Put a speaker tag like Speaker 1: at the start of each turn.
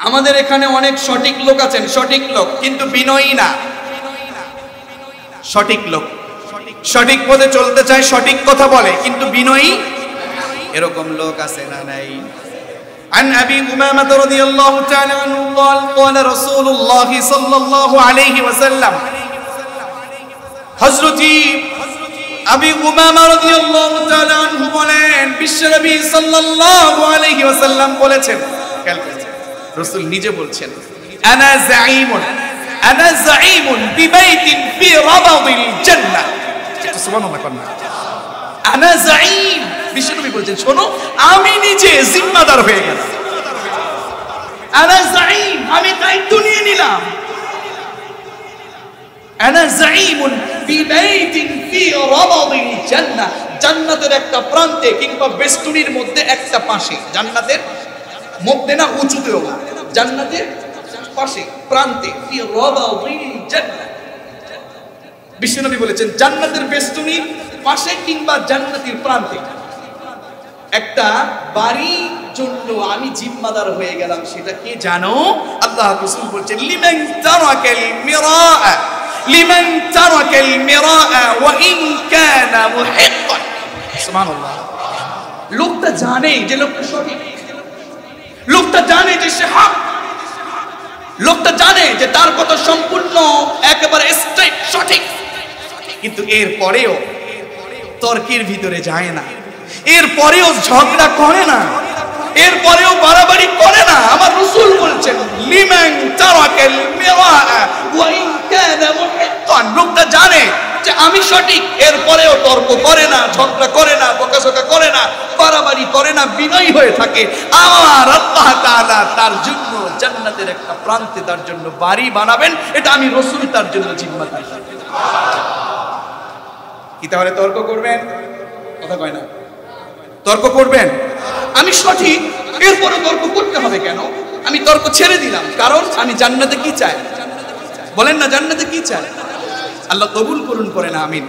Speaker 1: আমাদের এখানে অনেক সঠিক লোক আছেন, সঠিক লোক কিন্তু বিনয়ী না। সঠিক লোক সঠিক পথে চলতে চায়, সঠিক কথা বলে কিন্তু বিনয়ী, এরকম লোক আছে না নাই? عن أبي أمامة رضي الله تعالى عنه قال قال رسول الله صلى الله عليه وسلم حضرتي أبي أمامة رضي الله تعالى عنه বলেন বিশ্বনবী সাল্লাল্লাহু আলাইহি ওয়াসাল্লাম বলেছেন, রাসূল নিজে বলছেন, আনা যাঈমুন বিবাইতিন ফি রাবাদিল জান্নাহ। সুবহানাল্লাহ কন্যা, আনা যাঈম, বিশ্বনবী বলছেন শোনো আমি নিজে জিম্মাদার হয়ে গেলাম। আনা যাঈম, আমি দায়িত্ব নিয়ে নিলাম। আনা যাঈমুন বিবাইতিন ফি রাবাদিল জান্নাহ, জান্নাতের একটা প্রান্তে কিংবা বেষ্টনীর মধ্যে একটা পাশে, জান্নাতের মধ্যে না উঁচুতেও না, জান্নাতের পাশে প্রান্তে, ফি রাবাদিল জান্নাহ। বিশ্বনবী বলেছেন জান্নাতের বেষ্টনীর পাশে কিংবা জান্নাতের প্রান্তে একটা বাড়ির জন্য আমি জিম্মাদার হয়ে গেলাম। সেটা কি জানো? আল্লাহ রাসূল বলেছেন লিমান তারাকাল মিরাআ, লিমান তারাকাল মিরাআ ওয়া ইন কানা মুহিক্কান। সুবহানাল্লাহ। লোকটা জানে যে লোকটা সঠিক, লোকটা জানে যে সে হক, লোকটা জানে যে তার কথা সম্পূর্ণ একেবারে স্ট্রেট সঠিক, কিন্তু এরপরেও তর্কের ভিতরে যায় না, এরপরেও ঝগড়া করে না, এরপরেও বাড়াবাড়ি করে না। আমার রাসূল বলছেন লিমান তারাকাল মিরাআ ওয়া ইন কানা মুহিক্কান, লোকটা জানে যে আমি সঠিক, এরপরেও তর্ক করে না, ঝগড়া করে না, বকাঝকা করে না, বাড়াবাড়ি করে না, বিনয়ী হয়ে থাকে। আমার আল্লাহ তাআলা তার জন্য জান্নাতের একটা প্রান্তে তার জন্য বাড়ি বানাবেন, এটা আমি রাসূল তার জন্য জিম্মাদার। কি তাহলে তর্ক করবেন? কথা কয় না, তর্ক করবেন? আমি সঠিক, এরপরে তর্ক করতে হবে কেন? আমি তর্ক ছেড়ে দিলাম, কারণ আমি জান্নাতে কি চাই? বলেন না জান্নাতে কি চাই? আল্লাহ কবুল করুন, করেন আমিন।